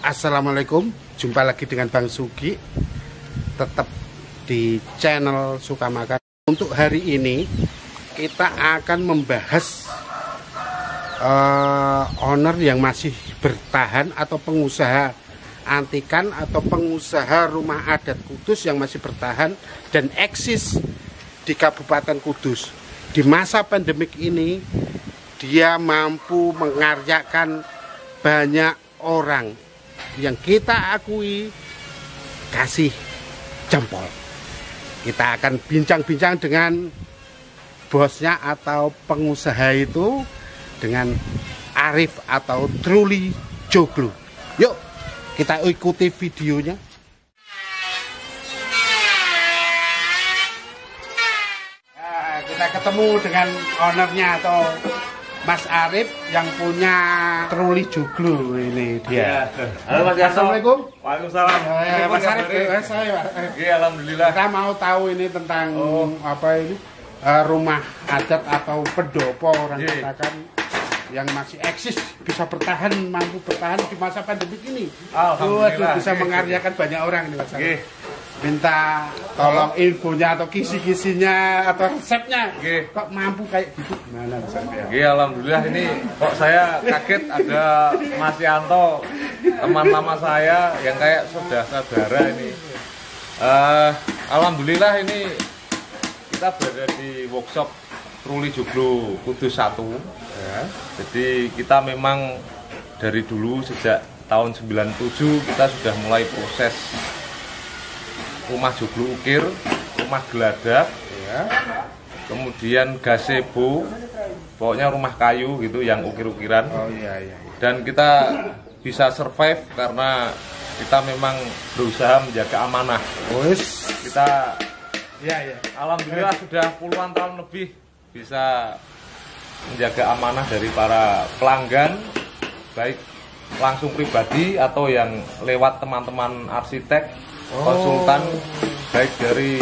Assalamualaikum, jumpa lagi dengan Bang Sugi. Tetap di channel Suka Makan. Untuk hari ini kita akan membahas owner yang masih bertahan atau pengusaha antikan atau pengusaha rumah adat Kudus yang masih bertahan dan eksis di Kabupaten Kudus. Di masa pandemik ini dia mampu mengaryakan banyak orang yang kita akui kasih jempol. Kita akan bincang-bincang dengan bosnya atau pengusaha itu, dengan Arif atau Truly Joglo. Yuk kita ikuti videonya. Nah, kita ketemu dengan ownernya atau Mas Arif yang punya Truly Joglo ini dia. Halo Mas Yarto. Assalamualaikum. Waalaikumsalam. Mas Arif, saya alhamdulillah. Kita mau tahu ini tentang apa ini rumah adat atau pendopo orang katakan yang masih eksis, bisa bertahan, mampu bertahan di masa pandemi ini. Alhamdulillah. Bisa mengaryakan banyak orang ini Mas Arif. Minta tolong infonya atau kisi-kisinya atau resepnya. Kok mampu kayak gitu gimana Mas Arif? Alhamdulillah, ini kok saya kaget ada Mas Yanto, teman lama saya yang kayak saudara ini. Alhamdulillah ini kita berada di workshop Truly Joglo Kudus 1 ya. Jadi kita memang dari dulu sejak tahun 97 kita sudah mulai proses rumah joglo ukir, rumah geladak ya. Kemudian gazebo, pokoknya rumah kayu gitu yang ukir-ukiran. Dan kita bisa survive karena kita memang berusaha menjaga amanah. Kita alhamdulillah sudah puluhan tahun lebih bisa menjaga amanah dari para pelanggan, baik langsung pribadi atau yang lewat teman-teman arsitek, konsultan, baik dari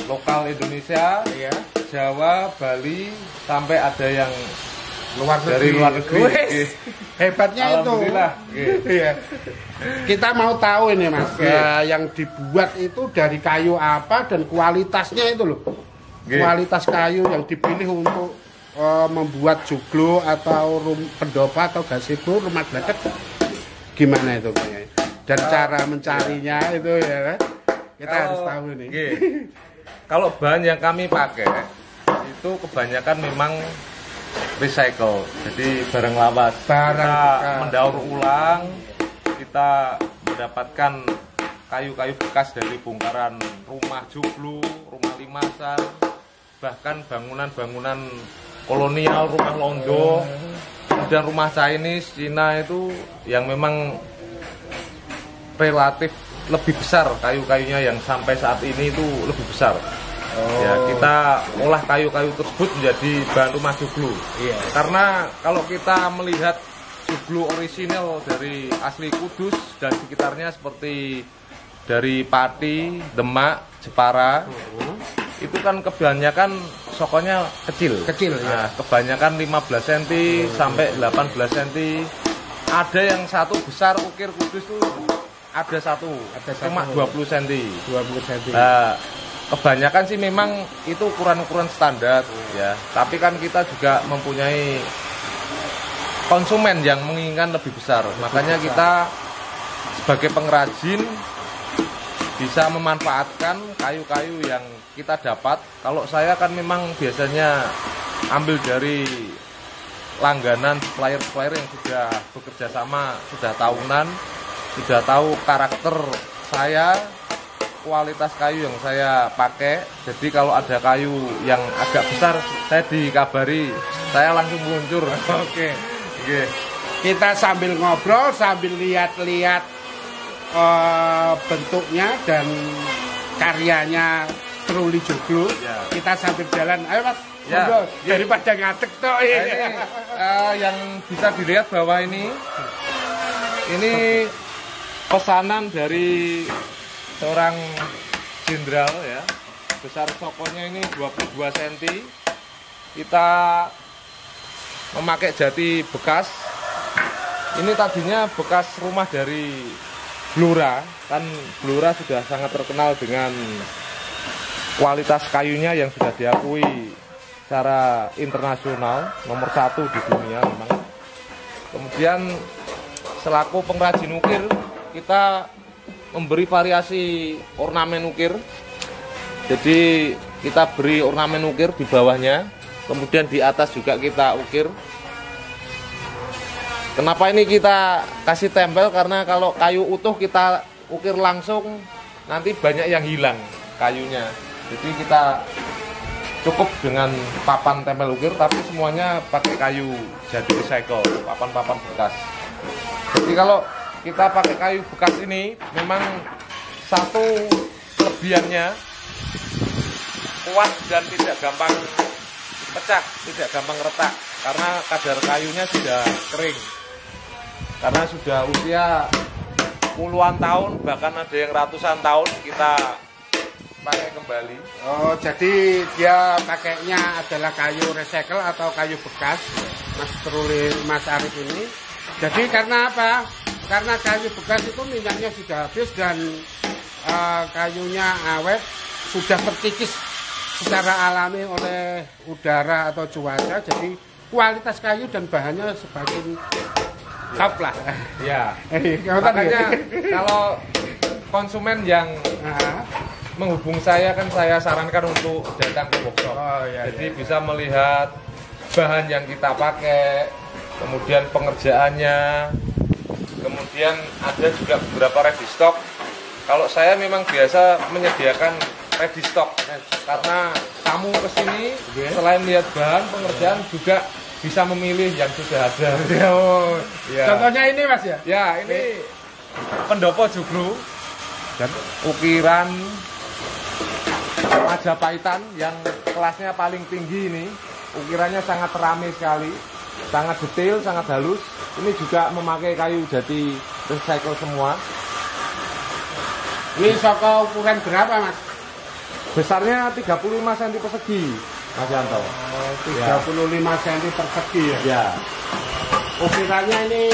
lokal Indonesia, Jawa, Bali, sampai ada yang dari luar negeri. Hebatnya itu. Kita mau tahu ini Mas, yang dibuat itu dari kayu apa dan kualitasnya itu loh. Kualitas kayu yang dipilih untuk membuat joglo atau pendopo atau gazebo, rumah geladak, gimana itu kayaknya? Dan cara mencarinya itu ya kan? Kita harus tahu ini. Kalau bahan yang kami pakai itu kebanyakan memang recycle, jadi barang lawas. Kita mendaur ulang, kita mendapatkan kayu-kayu bekas dari bongkaran rumah joglo, rumah limasan, bahkan bangunan-bangunan kolonial, rumah londo, kemudian rumah Chinese, Cina itu yang memang relatif lebih besar kayu-kayunya, yang sampai saat ini itu lebih besar. Ya, kita olah kayu-kayu tersebut menjadi bahan rumah joglo. Karena kalau kita melihat joglo orisinal dari asli Kudus dan sekitarnya seperti dari Pati, Demak, Jepara, itu kan kebanyakan sokonya kecil. Nah, kebanyakan 15 cm sampai 18 cm. Ada yang satu besar ukir Kudus tuh ada satu cuma 20 cm. Nah, kebanyakan sih memang itu ukuran-ukuran standar ya. Tapi kan kita juga mempunyai konsumen yang menginginkan lebih besar. Makanya kita sebagai pengrajin bisa memanfaatkan kayu-kayu yang kita dapat. Kalau saya kan memang biasanya ambil dari langganan supplier-supplier yang sudah bekerja sama, sudah tahunan, sudah tahu karakter saya, kualitas kayu yang saya pakai. Jadi kalau ada kayu yang agak besar, saya dikabari, saya langsung meluncur. Kita sambil ngobrol, sambil lihat-lihat bentuknya dan karyanya Truly Joglo. Kita sambil jalan, ayo Mas, daripada ngadeg toh. Yang bisa dilihat bahwa ini pesanan dari seorang jenderal ya. Besar sokonya ini 22 cm. Kita memakai jati bekas Ini tadinya bekas rumah dari Blora, kan Blora sudah sangat terkenal dengan kualitas kayunya yang sudah diakui secara internasional, nomor 1 di dunia memang. Kemudian selaku pengrajin ukir, kita memberi variasi ornamen ukir. Jadi kita beri ornamen ukir di bawahnya, kemudian di atas juga kita ukir. Kenapa ini kita kasih tempel? Karena kalau kayu utuh kita ukir langsung, nanti banyak yang hilang kayunya. Jadi kita cukup dengan papan tempel ukir, tapi semuanya pakai kayu jadi recycle, papan-papan bekas. Jadi kalau kita pakai kayu bekas ini, memang satu kelebihannya kuat dan tidak gampang pecah, tidak gampang retak, karena kadar kayunya sudah kering. Karena sudah usia puluhan tahun, bahkan ada yang ratusan tahun kita pakai kembali. Oh, jadi dia pakainya adalah kayu recycle atau kayu bekas, Mas Arif ini. Jadi karena apa? Karena kayu bekas itu minyaknya sudah habis dan kayunya awet, sudah terkikis secara alami oleh udara atau cuaca. Jadi kualitas kayu dan bahannya semakin top lah. Ya. Makanya kalau konsumen yang menghubung saya, kan saya sarankan untuk datang ke workshop. Jadi bisa melihat bahan yang kita pakai, kemudian pengerjaannya, kemudian ada juga beberapa ready stock. Kalau saya memang biasa menyediakan ready stock karena tamu kesini selain lihat bahan pengerjaan juga bisa memilih yang sudah ada. Ya. Contohnya ini Mas ya? Ya, ini pendopo joglo dan ukiran Majapahitan yang kelasnya paling tinggi ini. Ukirannya sangat ramis sekali, sangat detail, sangat halus. Ini juga memakai kayu jati recycle semua. Ini soko ukuran berapa Mas? Besarnya 35 cm persegi, Mas Yanto. 35 cm persegi ya? Ya. Ukirannya ini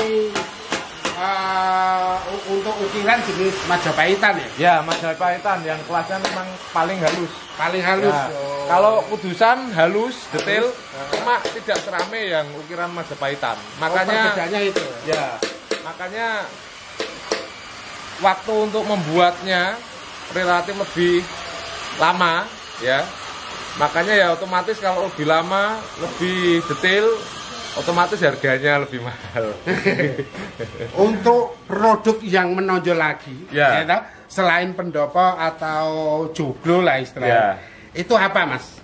untuk ukiran jenis Majapahitan ya? Ya, Majapahitan yang kelasnya memang paling halus. Paling halus. Ya. Kalau kudusan halus, detail, cuma tidak serame yang ukiran Majapahitan. Makanya perbedaannya itu. Ya, makanya waktu untuk membuatnya relatif lebih lama, ya. Makanya ya otomatis kalau lebih lama, lebih detail, otomatis harganya lebih mahal. Untuk produk yang menonjol lagi, ya. Ya, selain pendopo atau joglo lah istilahnya, itu apa Mas?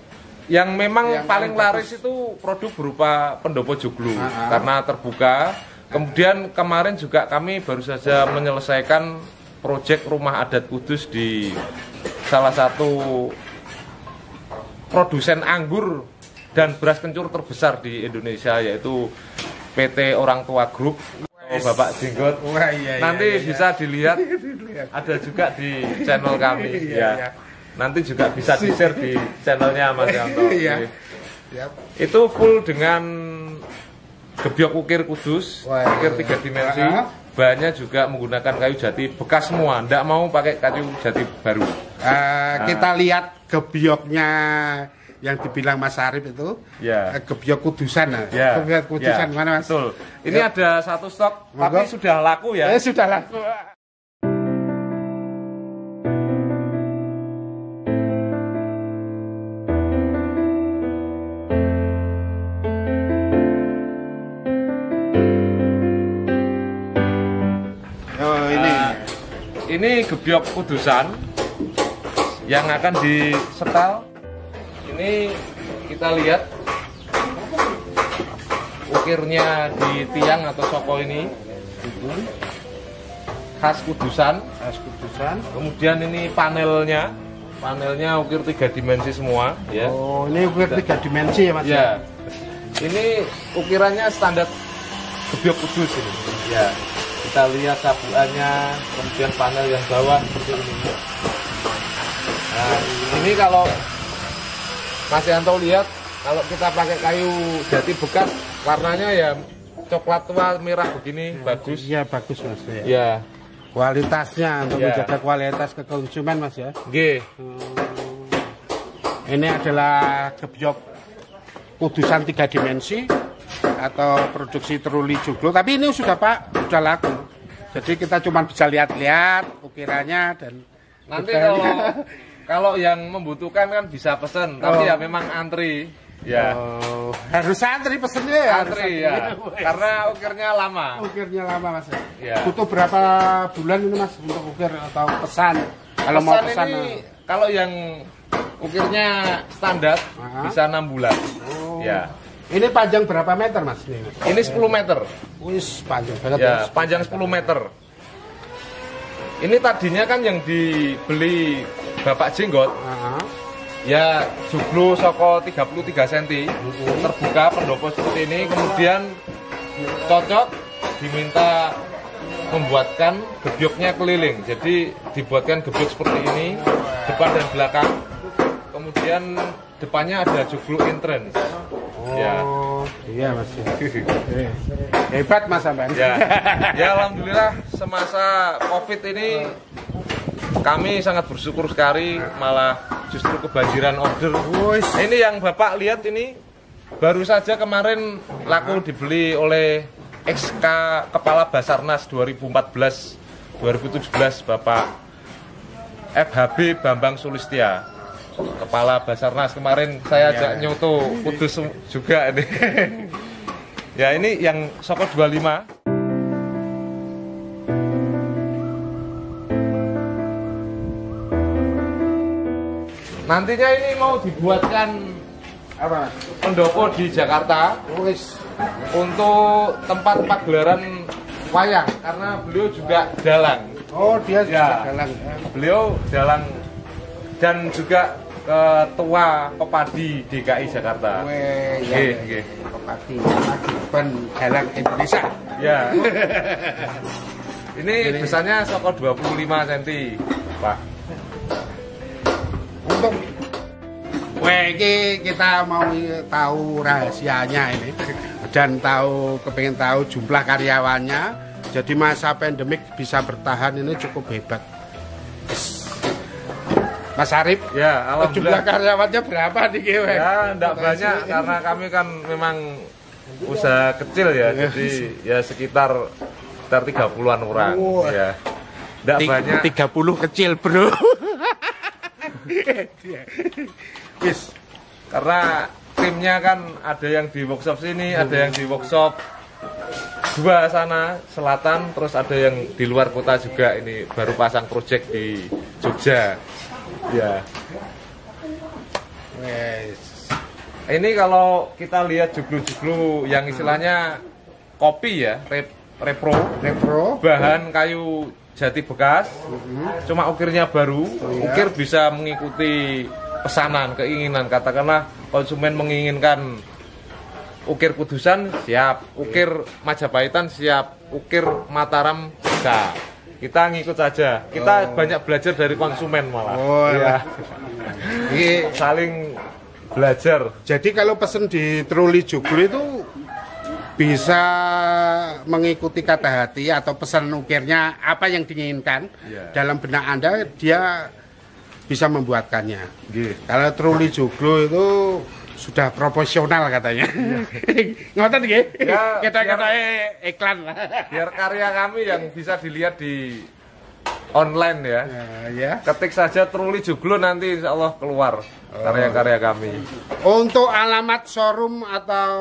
Yang memang paling laris itu produk berupa pendopo joglo karena terbuka. Kemudian kemarin juga kami baru saja menyelesaikan proyek rumah adat Kudus di salah satu produsen anggur dan beras kencur terbesar di Indonesia, yaitu PT Orang Tua Group. Bapak Jenggot. Nanti bisa dilihat, ada juga di channel kami. Nanti juga bisa di-share di channelnya Mas Yanto. Itu full dengan gebyok ukir kudus, ukir 3 dimensi. Bahannya juga menggunakan kayu jati bekas semua, tidak mau pakai kayu jati baru. Kita lihat gebyoknya yang dibilang Mas Arif itu, gebyok kudusan. Gebyok kudusan mana Mas? Betul. Ini ada satu stok, tapi sudah laku ya. Sudah laku. Ini gebyok kudusan yang akan disetel. Ini kita lihat ukirnya di tiang atau soko ini, itu khas kudusan. Kemudian ini panelnya ukir 3 dimensi semua. Ya. Oh, ini ukir 3 dimensi ya Mas? Ya. Ini ukirannya standar gebyok kudus ini. Ya. Kita lihat sabuannya, kemudian panel yang bawah seperti ini. Nah, ini kalau Mas Yanto lihat, kalau kita pakai kayu jati bekas, warnanya ya coklat tua merah begini bagus. Iya bagus Mas ya. Ya. Kualitasnya untuk Ya. menjaga kualitas ke konsumen Mas ya. Nggih. Ini adalah gebyok kudusan 3 dimensi atau produksi Truli Joglo. Tapi ini sudah Pak, sudah laku. Jadi kita cuma bisa lihat-lihat ukirannya dan Nanti kalau yang membutuhkan kan bisa pesen, tapi ya memang antri. Ya. Harus antri pesennya ya. Antri ya. Karena ukirnya lama. Ukirnya lama Mas. Ya. Butuh berapa bulan ini Mas untuk ukir atau pesan? Kalau mau pesan ini kalau yang ukirnya standar bisa 6 bulan. Ya. Ini panjang berapa meter Mas? Ini 10 meter. Wis panjang banget Ya, panjang 10 meter. Ini tadinya kan yang dibeli Bapak Jenggot. Ya, joglo soko 33 cm. Terbuka pendopo seperti ini, kemudian cocok diminta membuatkan gebyoknya keliling. Jadi dibuatkan gebyok seperti ini, depan dan belakang. Kemudian depannya ada joglo entrance. Ya. Iya Mas. Hebat Mas sampean. Ya. Ya alhamdulillah semasa Covid ini kami sangat bersyukur sekali, malah justru kebanjiran order. Ini yang Bapak lihat ini baru saja kemarin laku dibeli oleh XK Kepala Basarnas 2014-2017 Bapak FHB Bambang Sulistia. Kepala Basarnas kemarin saya ajak nyoto Kudus juga ini. Ya ini yang Soko 25. Nantinya ini mau dibuatkan Apa? pendopo di Jakarta untuk tempat pagelaran wayang karena beliau juga dalang. Oh dia juga Ya. dalang. Beliau dalang dan juga ketua Kopadi DKI Jakarta. Weh, Nggih, ya. nggih. Kopadi Ban Dalang Indonesia. Ya. Ini besarnya Soko 25 cm, Pak. Untuk ini kita mau tahu rahasianya ini dan kepingin tahu jumlah karyawannya. Jadi masa pandemik bisa bertahan ini cukup hebat. Mas Arif, Ya, jumlah alhamdulillah. karyawannya berapa nih Kewe? Ya, enggak banyak karena kami kan memang usaha kecil ya. Jadi ya sekitar 30-an orang. Wah. Ya. Enggak banyak. 30 kecil, Bro. Wis, Karena timnya kan ada yang di workshop sini, ada yang di workshop dua sana selatan, terus ada yang di luar kota juga. Ini baru pasang project di Jogja. Ya. wes. Ini kalau kita lihat joglo-joglo yang istilahnya kopi ya, repro, bahan kayu jati bekas, cuma ukirnya baru. Ukir bisa mengikuti pesanan, keinginan. Katakanlah konsumen menginginkan ukir Kudusan, siap. Ukir Majapahitan, siap. Ukir Mataram, bisa. Kita ngikut saja. Kita banyak belajar dari konsumen malah. Oh Ya. Ini, Saling belajar. jadi kalau pesen di Truli Joglo itu bisa mengikuti kata hati atau pesan ukirnya apa yang diinginkan dalam benak Anda, dia bisa membuatkannya. Kalau Truli Joglo itu sudah profesional katanya. Ngoten nggih? Ya, Kita iklan lah. Biar karya kami yang bisa dilihat di online ya. Ya. Ketik saja Truli Joglo, nanti insya Allah keluar karya-karya kami. Untuk alamat showroom atau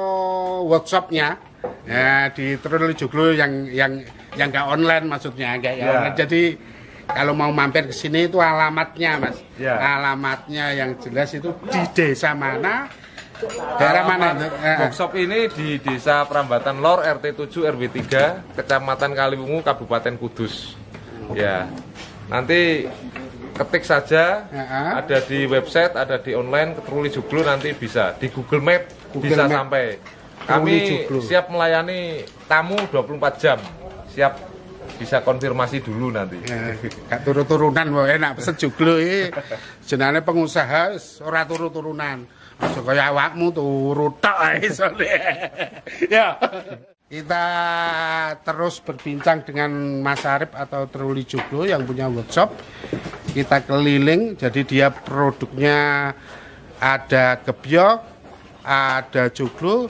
workshopnya ya, di Truli Joglo yang nggak online maksudnya, nggak online. Jadi kalau mau mampir ke sini itu alamatnya Mas. Ya. Alamatnya yang jelas itu di desa mana, daerah mana? Workshop ini di Desa Prambatan Lor, RT 7 RW 3, Kecamatan Kaliwungu, Kabupaten Kudus. Ya. Nanti ketik saja, ada di website, ada di online, ke Truli Joglo, nanti bisa di Google Map, bisa sampai. Kami siap melayani tamu 24 jam. Siap, bisa konfirmasi dulu nanti. Gak turun-turunan, enak pesen joglo iki. Jenenge pengusaha ora turun-turunan. Aja kaya awakmu turu tok ae isone. Ya. Kita terus berbincang dengan Mas Arif atau Truli Joglo yang punya workshop. Kita keliling, jadi dia produknya ada gebyok, ada joglo.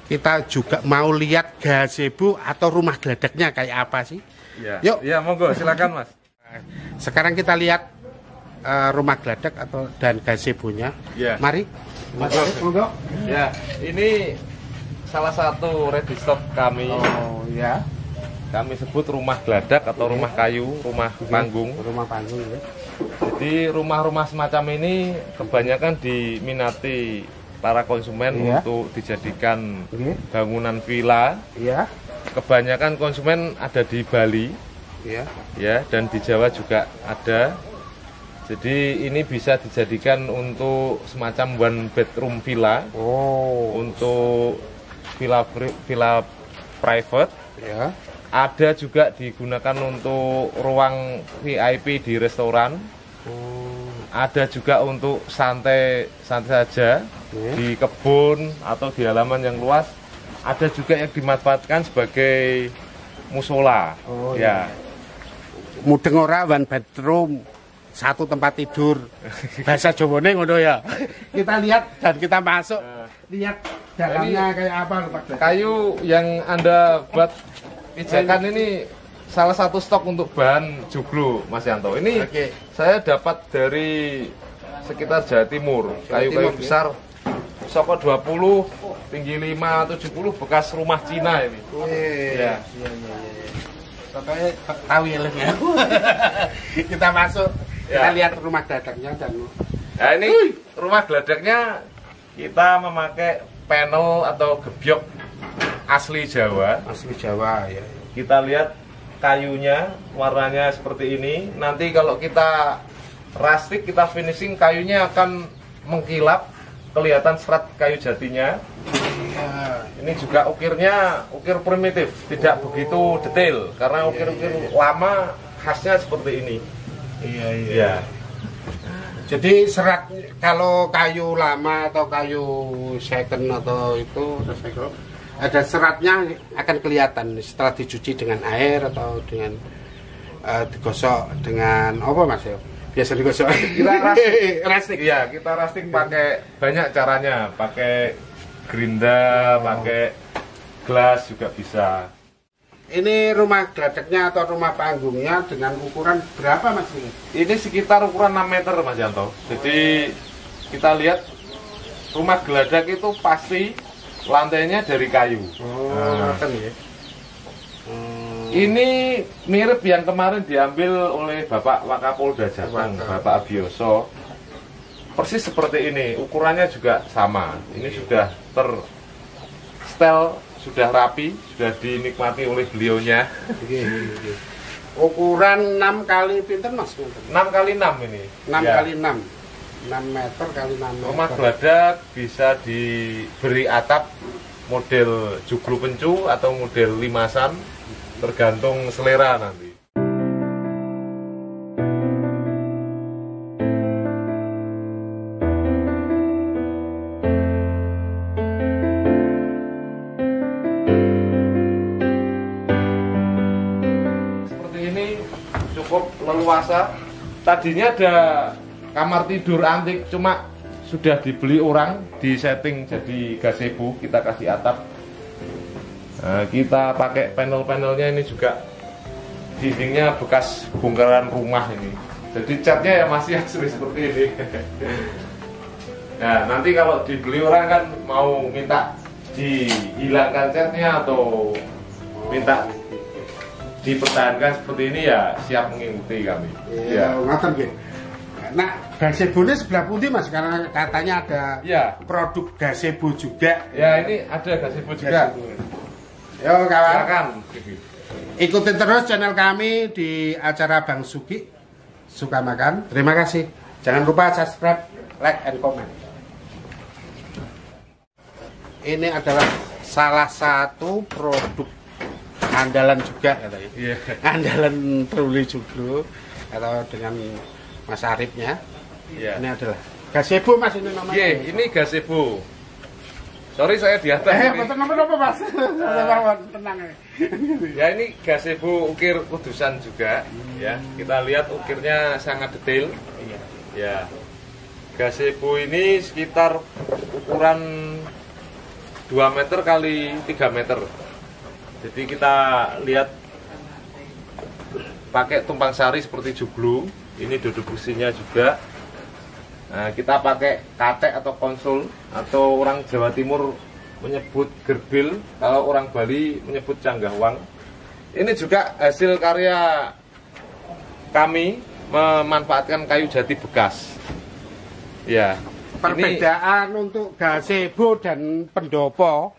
Kita juga mau lihat gazebo atau rumah geladaknya kayak apa sih? Ya. Yuk. Ya, monggo silakan Mas. Sekarang kita lihat rumah geladak atau dan gazebonya. Ya. Mari. Mas Arif, monggo. Ya, ini salah satu ready stock kami. Oh ya. Kami sebut rumah geladak atau rumah kayu, rumah panggung. Rumah panggung ya. Jadi rumah-rumah semacam ini kebanyakan diminati para konsumen untuk dijadikan bangunan villa. Iya. Kebanyakan konsumen ada di Bali. Iya. Ya, dan di Jawa juga ada. Jadi ini bisa dijadikan untuk semacam one bedroom villa. Oh. Untuk villa private. Ya. Ada juga digunakan untuk ruang VIP di restoran. Ada juga untuk santai saja di kebun atau di halaman yang luas. Ada juga yang dimanfaatkan sebagai musola. Oh, ya. Mudeng ora one bedroom, satu tempat tidur. Bahasa Jawane ngono ya. Kita lihat dan kita masuk. Lihat dalamnya kayak apa Pak. Kayu yang Anda buat pijakan ini salah satu stok untuk bahan joglo, Mas Yanto. Ini saya dapat dari sekitar Jawa Timur. Kayu-kayu besar, soko 20, tinggi 5, 70, bekas rumah Cina ini. Iya. Contohnya tahu ya. Kita masuk, kita lihat rumah geladaknya dan. Nah ini rumah geladaknya kita memakai panel atau gebyok asli Jawa. Asli Jawa ya. Kita lihat kayunya warnanya seperti ini. Nanti kalau kita rustic, kita finishing, kayunya akan mengkilap, kelihatan serat kayu jatinya. Ini juga ukirnya ukir primitif, tidak begitu detail karena ukir-ukir lama khasnya seperti ini. Iya. Jadi serat kalau kayu lama atau kayu second atau itu recycle, ada seratnya akan kelihatan setelah dicuci dengan air atau dengan digosok dengan apa Mas ya? Biasa digosok. Kita rustic. Iya, kita rustic pakai banyak caranya, pakai gerinda, pakai gelas juga bisa. Ini rumah geladaknya atau rumah panggungnya dengan ukuran berapa Mas ini? Ini sekitar ukuran 6 meter Mas Yanto. Jadi kita lihat rumah geladak itu pasti lantainya dari kayu. Ya. Ini mirip yang kemarin diambil oleh Bapak Wakapolda Jateng, Bapak Abioso. Persis seperti ini, ukurannya juga sama. Ini sudah setel, sudah rapi, sudah dinikmati oleh beliaunya. Ukuran 6 kali pinten Mas? 6 kali 6 ini. 6 kali 6. 6 meter kali 6 meter. Rumah geladak bisa diberi atap model joglo pencu atau model limasan, tergantung selera nanti. Cukup leluasa. Tadinya ada kamar tidur antik, cuma sudah dibeli orang, di setting jadi gazebo, kita kasih atap. Nah, kita pakai panel-panelnya ini juga dindingnya bekas bongkaran rumah ini. Jadi catnya ya masih asli seperti ini. Nah, nanti kalau dibeli orang kan mau minta dihilangkan catnya atau minta dipertahankan seperti ini ya siap mengikuti kami. Iya, ngaten nggih. Nah, gazebo-nya sebelah pundi Mas? Karena katanya ada produk gazebo juga. Ya, ini ada gazebo juga. Yo kawan, silakan. Ikutin terus channel kami di acara Bang Sugi Suka Makan. Terima kasih. Jangan lupa subscribe, like, and comment. Ini adalah salah satu produk andalan juga katanya. Andalan Truli Joglo atau dengan Mas Arifnya. Ini adalah gazebo Mas ini namanya. Ini gazebo. Sorry saya di atas. Betul apa Mas? Tenang. Ya ini gazebo ukir kudusan juga ya. Kita lihat ukirnya sangat detail. Ya. Gazebo ini sekitar ukuran 2 meter kali 3 meter. Jadi kita lihat pakai tumpang sari seperti joglo. Ini duduk businya juga. Nah, kita pakai katek atau konsul, atau orang Jawa Timur menyebut gerbil, kalau orang Bali menyebut canggahwang. Ini juga hasil karya kami memanfaatkan kayu jati bekas. Ya. Perbedaan untuk gazebo dan pendopo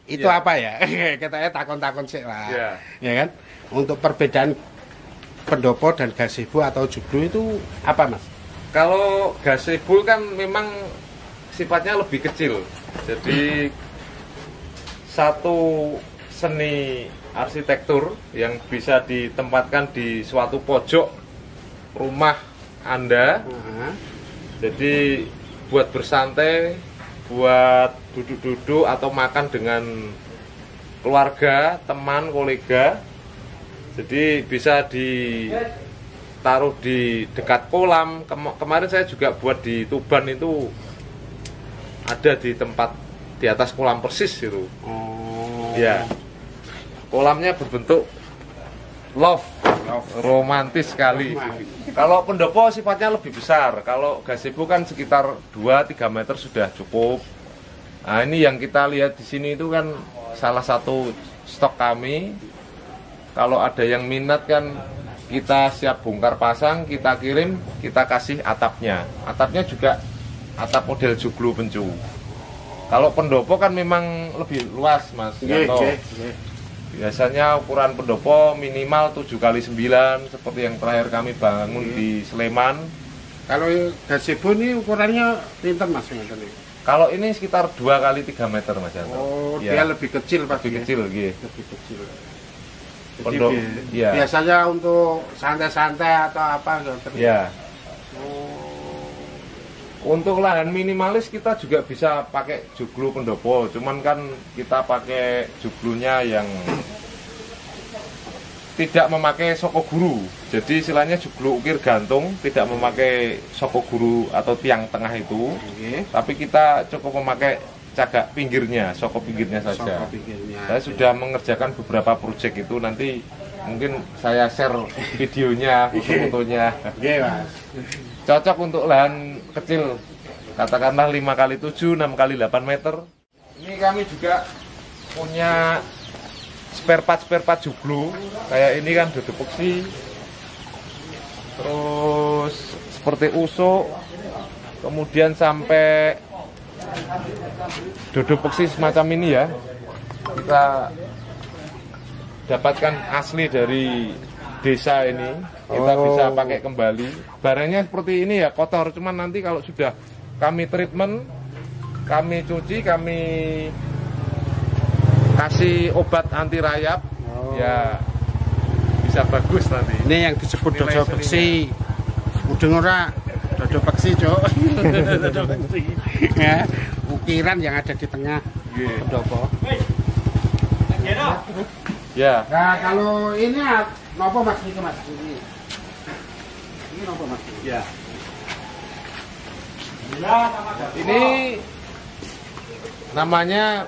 itu apa ya? Kita takon-takon sih lah. Ya kan? Untuk perbedaan pendopo dan gazebo atau joglo itu apa, Mas? Kalau gazebo kan memang sifatnya lebih kecil. Jadi satu seni arsitektur yang bisa ditempatkan di suatu pojok rumah Anda. Jadi buat bersantai, buat duduk-duduk atau makan dengan keluarga, teman, kolega. Jadi bisa ditaruh di dekat kolam. Kemarin saya juga buat di Tuban itu, ada di tempat di atas kolam persis itu. Ya, kolamnya berbentuk love, romantis sekali. Kalau pendopo sifatnya lebih besar. Kalau gazebo kan sekitar 2-3 meter sudah cukup. Nah, ini yang kita lihat di sini itu kan salah satu stok kami. Kalau ada yang minat kan kita siap bongkar pasang, kita kirim, kita kasih atapnya. Atapnya juga atap model joglo pencu. Kalau pendopo kan memang lebih luas, Mas Yanto. Biasanya ukuran pendopo minimal 7x9 seperti yang terakhir kami bangun di Sleman. Kalau gazebo ini ukurannya pinter, Mas? Kalau ini sekitar 2x3 meter, Mas Yanto. Oh, ya. Dia lebih kecil pasti. Lebih kecil, gitu. Lebih kecil. Jadi ya. Biasanya untuk santai-santai atau apa gitu. Ya. Untuk lahan minimalis kita juga bisa pakai joglo pendopo, cuman kan kita pakai joglonya yang tidak memakai sokoguru. Jadi istilahnya joglo ukir gantung, tidak memakai sokoguru atau tiang tengah itu. Tapi kita cukup memakai cagak pinggirnya, soko pinggirnya saja. Saya sudah mengerjakan beberapa proyek itu, nanti mungkin saya share videonya, foto-fotonya. Cocok untuk lahan kecil, katakanlah 5x7, 6x8 meter. Ini kami juga punya spare part joglo, kayak ini kan duduk peksi, terus seperti usuk, kemudian sampai duduk peksi semacam ini ya, kita dapatkan asli dari desa ini, kita bisa pakai kembali. Barangnya seperti ini ya, kotor, cuman nanti kalau sudah kami treatment, kami cuci, kami kasih obat anti rayap, ya bisa bagus nanti. Ini yang disebut dodo peksi, udeng ora? Dodo peksi, Cok. Dodo peksi. Ya, ukiran yang ada di tengah pendopo. Ya. Nah, kalau ini apa Mas ini, Mas? Ini apa Mas? Ya. Ini namanya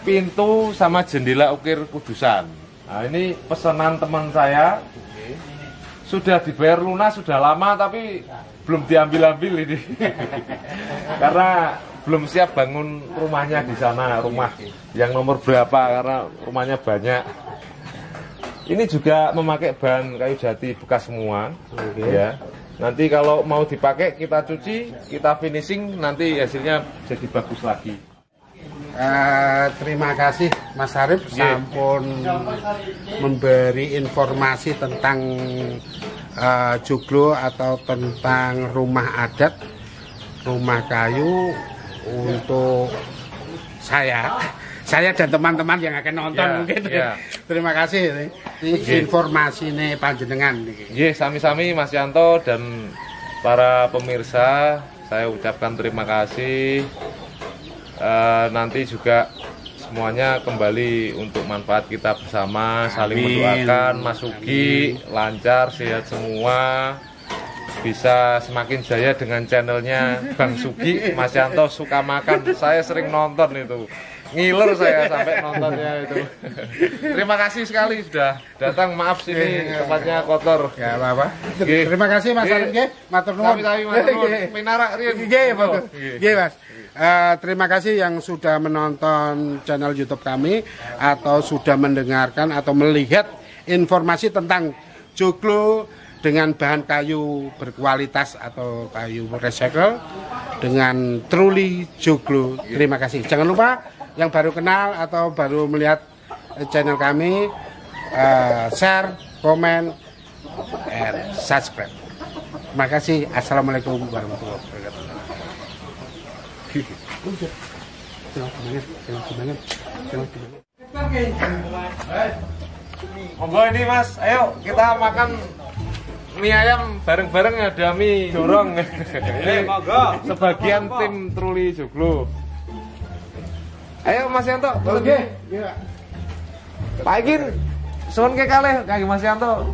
pintu sama jendela ukir kudusan. Nah, ini pesanan teman saya. Sudah dibayar lunas sudah lama, tapi belum diambil-ambil ini. Karena belum siap bangun rumahnya di sana, rumah yang nomor berapa, karena rumahnya banyak. Ini juga memakai bahan kayu jati bekas semua. Ya. Nanti kalau mau dipakai kita cuci, kita finishing, nanti hasilnya jadi bagus lagi. Terima kasih Mas Arif, sampun memberi informasi tentang joglo atau tentang rumah adat, rumah kayu untuk saya dan teman-teman yang akan nonton mungkin. Terima kasih informasi ini panjenengan. Sami-sami Mas Yanto dan para pemirsa, saya ucapkan terima kasih. nanti juga semuanya kembali untuk manfaat kita bersama. Saling mendoakan Mas Sugi lancar, sehat semua, bisa semakin jaya dengan channelnya Bang Sugi. Mas Yanto suka makan, saya sering nonton itu, ngiler saya sampai nontonnya itu. Terima kasih sekali sudah datang. Maaf sini tempatnya kotor. Ya apa-apa. Terima kasih Mas Arif nggih. Matur nuwun. Pinarak riyen. Nggih Mas. Terima kasih yang sudah menonton channel YouTube kami atau sudah mendengarkan atau melihat informasi tentang joglo dengan bahan kayu berkualitas atau kayu recycle dengan truli joglo. Terima kasih. Jangan lupa yang baru kenal atau baru melihat channel kami, share, komen, and subscribe. Terima kasih. Assalamualaikum warahmatullahi wabarakatuh. Monggo ini Mas, ayo kita makan mie ayam bareng-bareng, ada mie dorong. Ini sebagian tim truli joglo. Ayo Mas Yanto, Oke. Pak Igin, suwun ke kalih kangge Mas Yanto.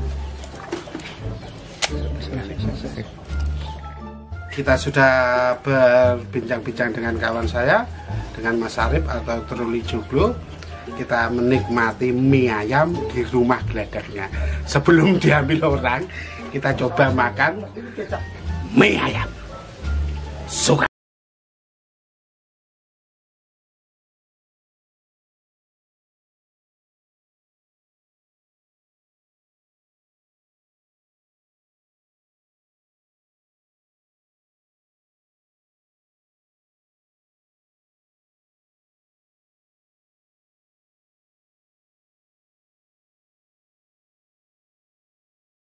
Kita sudah berbincang-bincang dengan kawan saya, dengan Mas Arif atau truli joglo. Kita menikmati mie ayam di rumah geledeknya. Sebelum diambil orang, kita coba makan mie ayam. Suka.